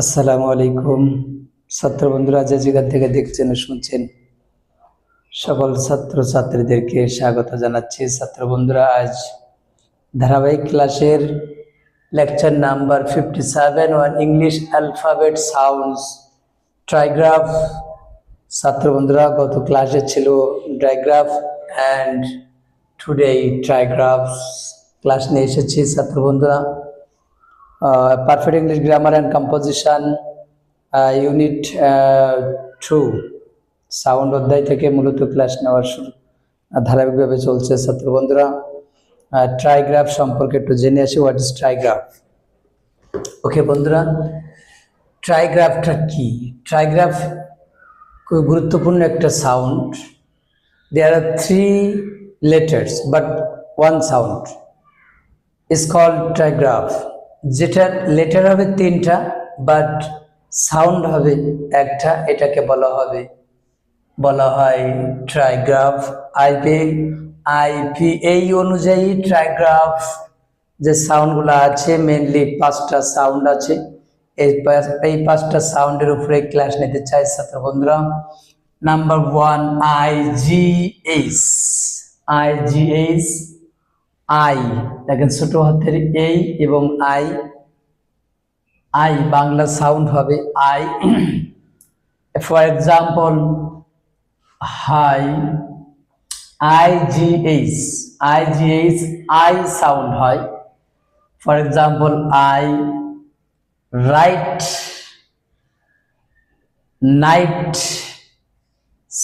আসসালামু আলাইকুম ছাত্র বন্ধুরা, যে যেখান থেকে দেখছেন ও শুনছেন সকল ছাত্র ছাত্রীদেরকে স্বাগত জানাচ্ছি। ছাত্র বন্ধুরা, আজ ধারাবাহিক ক্লাসের lecture number 57 on English alphabet sounds trigraph. ছাত্র বন্ধুরা, গত ক্লাসে ছিল digraph and today trigraphs class নিয়ে এসেছি। ছাত্র বন্ধুরা, perfect English grammar and composition unit 2 sound অধ্যায় থেকে মূলত ক্লাস নেওয়ার ধারাবাহিকভাবে চলছে। ছাত্র বন্ধুরা, ট্রাইগ্রাফ সম্পর্কে একটু জেনে আসি। What is ট্রাইগ্রাফ? ওকে বন্ধুরা, ট্রাইগ্রাফটা কি? ট্রাইগ্রাফ খুব গুরুত্বপূর্ণ একটা sound. There are 3 letters but one sound is called trigraph। যেটা লেটার হবে 3টা বাট সাউন্ড হবে একটা, এটাকে বলা হয় ট্রাইগ্রাফ। আইপি এই অনুযায়ী ট্রাইগ্রাফ যে সাউন্ডগুলো আছে, মেনলি 5টা সাউন্ড আছে। এই 5টা সাউন্ডের উপরে ক্লাস নিতে চাই ছাত্র বন্ধুরা। Number 1, IGH। আই দেখেন, ছোট হাতের এই এবং আই বাংলা সাউন্ড হবে I. For example, high, IGH I sound হয়। For example, I right, night,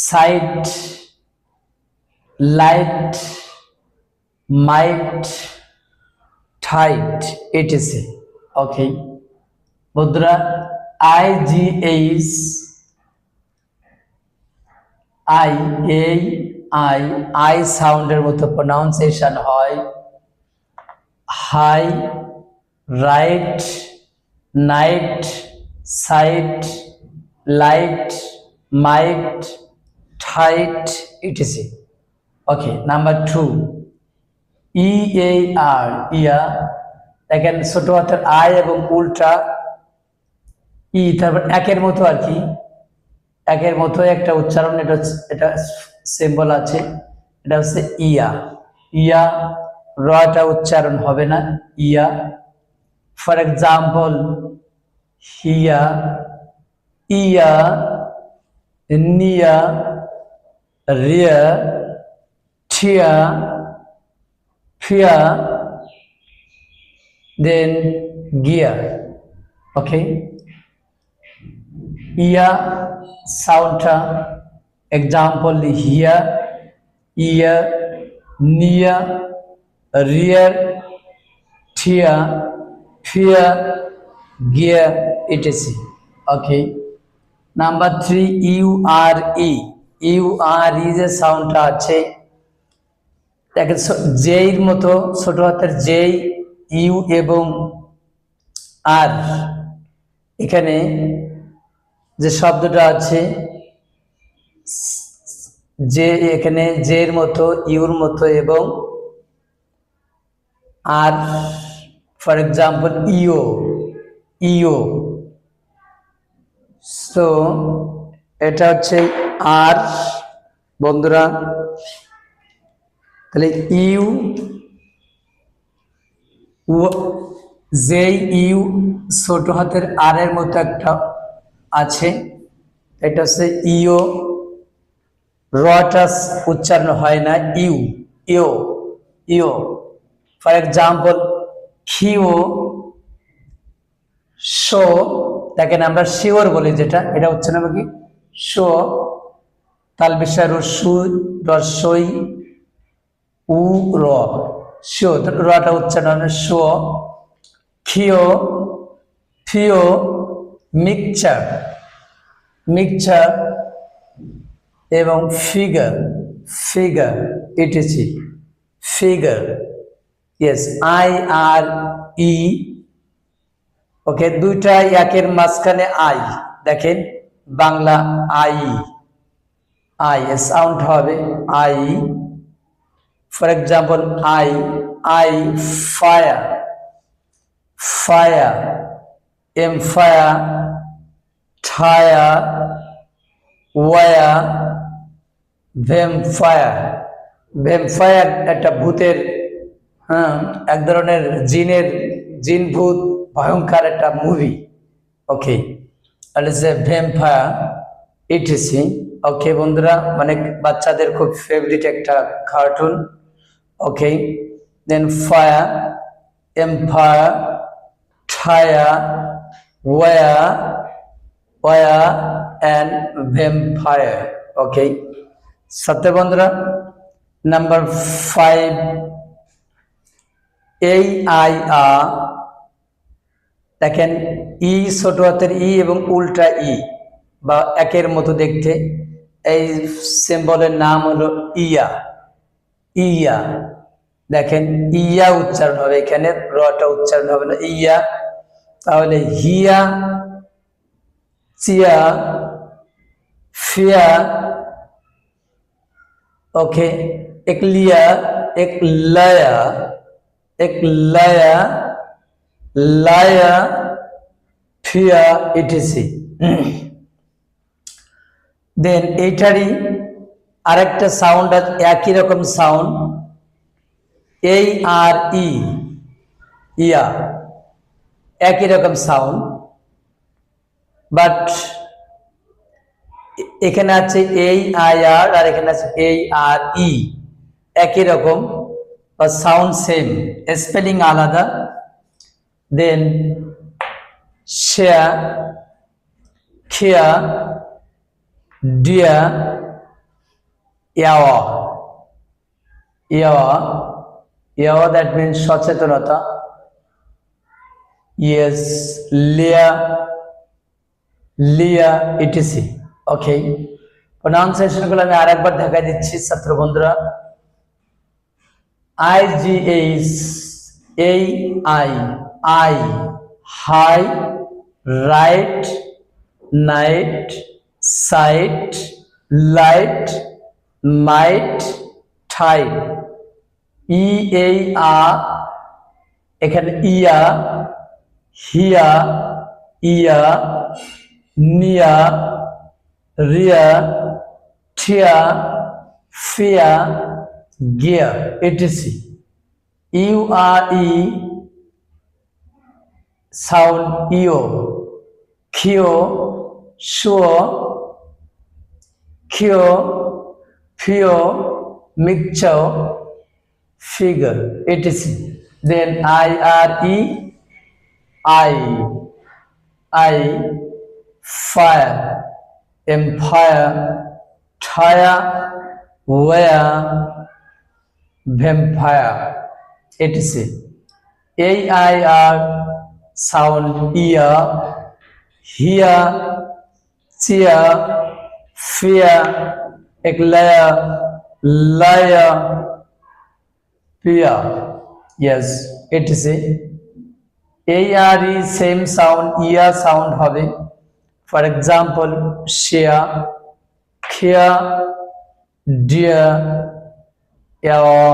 sight, light, might, tight, etc. Okay বন্ধুরা, IGH আই সাউন্ডের মতো প্রনাউন্সিয়েশন হয় high, right, night, sight, light, might, tight, etc. Okay, number 2, EAR ইয়া। দেখেন, ছোট হাতের I এবং উল্টা ই, তারপর একের মতো আর কি, একের মতো একটা উচ্চারণ। এটা সিম্বল আছে, এটা হচ্ছে ইয়া। রটা উচ্চারণ হবে না, ইয়া। ফর এক্সাম্পল, হিয়া, ইয়া, নিয়া, রিয়া, ঠিয়া, ফিয়া, then gear. Okay, ইয়া সাউন্ডটা এক্সাম্পল, হিয়া, ইয়া, নিয়া, রিয়ার, ঠিয়া, ফিয়া, গিয়ার, etc. ওকে, নাম্বার 3, ইউআরই যে সাউন্ডটা আছে, দেখেন জেইর মতো, ছোট হাতের জেই, ইউ এবং আর, এখানে যে শব্দটা আছে যে, এখানে জের মতো, ইউর মতো এবং আর। ফর এক্সাম্পল, ইও। সো এটা হচ্ছে আর বন্ধুরা। তাহলে ইউ ছোট হাতের আর এর মতো একটা আছে, এটা হচ্ছে ইও। রটা উচ্চারণ হয় না, ইও। ফর এক্সাম্পল, খিও, শো। দেখেন, আমরা শিওর বলি যেটা, এটা উচ্চারণ হবে কি শো। তাল বিষয় রসই উ র, শো, রটা উচ্চারণ হবে শো। খিও, ফিও, মিক্সচার এবং figure, etc. Figure, yes, IRE। Okay, দুইটা একের মাঝখানে আই, দেখেন বাংলা আই সাউন্ড হবে I. For example, I fire, empire, tyre, wire, vampire. Vampire একটা ভূতের, হ্যাঁ, এক ধরনের জিন ভূত ভয়ঙ্কর একটা মুভি। ওকে, তাহলে যে ভ্যাম্পায়ার ইটিসি। ওকে বন্ধুরা, মানে বাচ্চাদের খুব ফেভারিট একটা কার্টুন। ওকে, দেন ফায়ার, এম্পায়ার, ঠায়া, ওয়া, অ্যান্ড ভ্যাম্পায়ার। ওকে, সাথে বন্ধুরা নাম্বার 5, এই আই আ। দেখেন ই, ছোট হাতের ই এবং উল্টা ই বা একের মতো দেখতে। এই সিম্বলের নাম হলো ইয়া। ইয়া, দেখেন ইয়া উচ্চারণ হবে, এখানে রটা উচ্চারণ হবে না, ইয়া। তাহলে হিয়া, চিয়া, ফিয়া। ওকে, এক লিয়া, এক লায়া, এক লায়া, লায়া, ফিয়া, ইটিসি। দেন এইটারই আরেকটা সাউন্ড আছে, একই রকম সাউন্ড, এই আর ই, ইয়া, একই রকম সাউন্ড, বাট এখানে আছে এই আই আর, আর এখানে আছে এই আর ই, একই রকম বা সাউন্ড সেম, স্পেলিং আলাদা। দেন শেয়া, খিয়া, ডিয়া, ইয়াওয়া, ইয়াওয়া, ইয়াওয়া, দ্যাট মিনস সচেতনতা। ইয়েস, লিয়া, লিয়া, ইটিসি। ওকে, প্রনাউন্সিয়েশন গুলো আমি আরেকবার দেখাই দিচ্ছি ছাত্র বন্ধুরা। IGH, এই I, I, high, right, night, sight, light, might, tight. E, এই আ, এখানে ইয়া, হিয়া, ইয়া, নিয়া, রিয়া, ঠিয়া, ফিয়া, গিয়া, etc. U R E, sound ইও, খিও, শুও, খিও, ফিও, mixture, figure, etc. Then I R E, I, I, fire, empire, tyre, wire, vampire, etc. এই I R sound ear, here, cheer, fear, এক লায়া, লায়া, পিয়া। Yes, etc. এই R E same sound, ear sound হবে। For example shear, খিয়া, dear, ইয়াওয়া,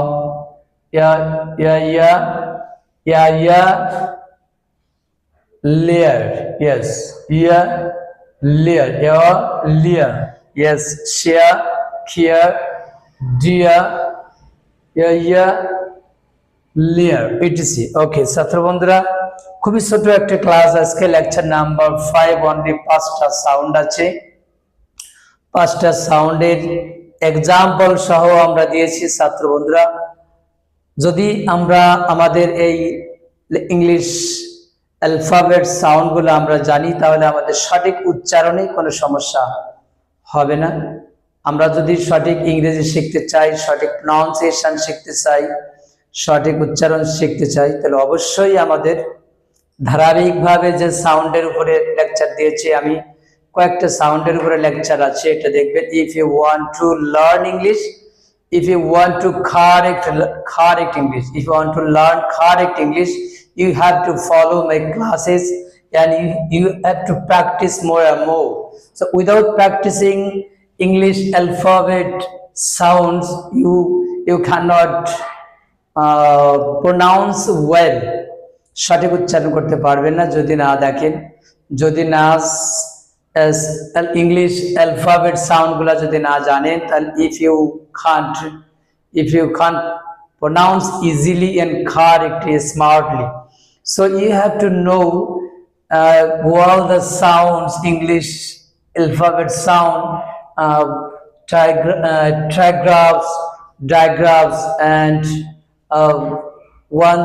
ইয়া, ইয়া, ইয়া, ইয়া, ইয়া, লেয়ার। ইয়েস, ইয়া, লেয়ার, ইয়াওয়া, লেয়ার। ইয়েস, শিয়া, খিয়া, ডিয়া, ইয়া, ইয়া, লেয়ার, ইটিসি। ওকে ছাত্র বন্ধুরা, খুবই ছোট একটা ক্লাস আজকে, লেকচার নাম্বার 5, অনলি 5টা সাউন্ড আছে। 5টা সাউন্ডের এক্সাম্পল সহ আমরা দিয়েছি ছাত্র বন্ধুরা। যদি আমরা আমাদের এই ইংলিশ অ্যালফাবেট সাউন্ডগুলো আমরা জানি, তাহলে আমাদের সঠিক উচ্চারণে কোনো সমস্যা হবে না। আমরা যদি সঠিক ইংরেজি শিখতে চাই, সঠিক প্রনাউন্সিয়েশন শিখতে চাই, সঠিক উচ্চারণ শিখতে চাই, তাহলে অবশ্যই আমাদের ধারাবাহিকভাবে যে সাউন্ডের উপরে লেকচার দিয়েছি, আমি কয়েকটা সাউন্ডের উপরে লেকচার আছে, এটা দেখবেন। If you want to learn English, if you want to correct English, if you want to learn correct English, you have to follow my classes, and you have to practice more and more. So without practicing English alphabet sounds, you cannot pronounce well. সঠিক উচ্চারণ করতে পারবেন না যদি না দেখেন, যদি না ইংলিশ অ্যালফাবেট সাউন্ড গুলা যদি না জানেন, তাহলে if you can't pronounce easily and correctly, smartly, so you have to know all the sounds, English alphabet sound, trigraphs, digraphs, and one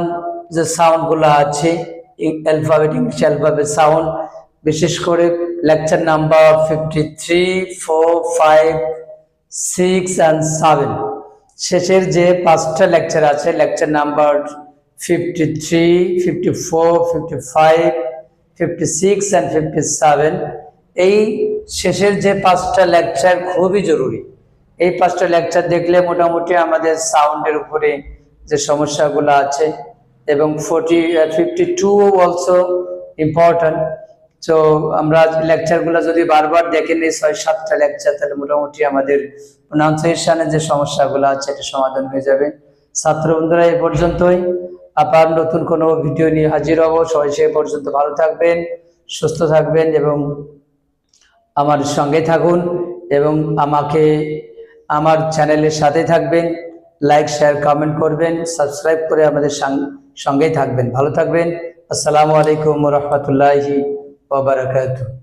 যে সাউন্ড গুলো আছে অ্যালফাবেট, ইংলিশ অ্যালফাবেট সাউন্ড, বিশেষ করে লেকচার নাম্বার 53, 4, 5, 6 and 7 শেষের যে 5টা lecture আছে, lecture number 53, 54, 55, 56 and 57, এই শেষের যে 5টা লেকচার খুবই জরুরি। এই 5টা লেকচার দেখলে মোটামুটি আমাদের সাউন্ডের উপরে যে সমস্যাগুলো আছে, এবং 52 অলসো ইম্পর্টেন্ট। তো আমরা লেকচারগুলো যদি বারবার দেখে নিই, 6-7টা লেকচার, তাহলে মোটামুটি আমাদের প্রোনাউন্সিয়েশনের যে সমস্যাগুলো আছে এটা সমাধান হয়ে যাবে। ছাত্র বন্ধুরা, এই পর্যন্তই। আবার নতুন কোনো ভিডিও নিয়ে হাজির হব। সবাই সে পর্যন্ত ভালো থাকবেন, সুস্থ থাকবেন এবং আমার সঙ্গে থাকুন, এবং আমাকে আমার চ্যানেলের সাথে থাকবেন। লাইক, শেয়ার, কমেন্ট করবেন, সাবস্ক্রাইব করে আমাদের সঙ্গেই থাকবেন। ভালো থাকবেন। আসসালামু আলাইকুম ওয়া রাহমাতুল্লাহি ওয়া বারাকাতুহু।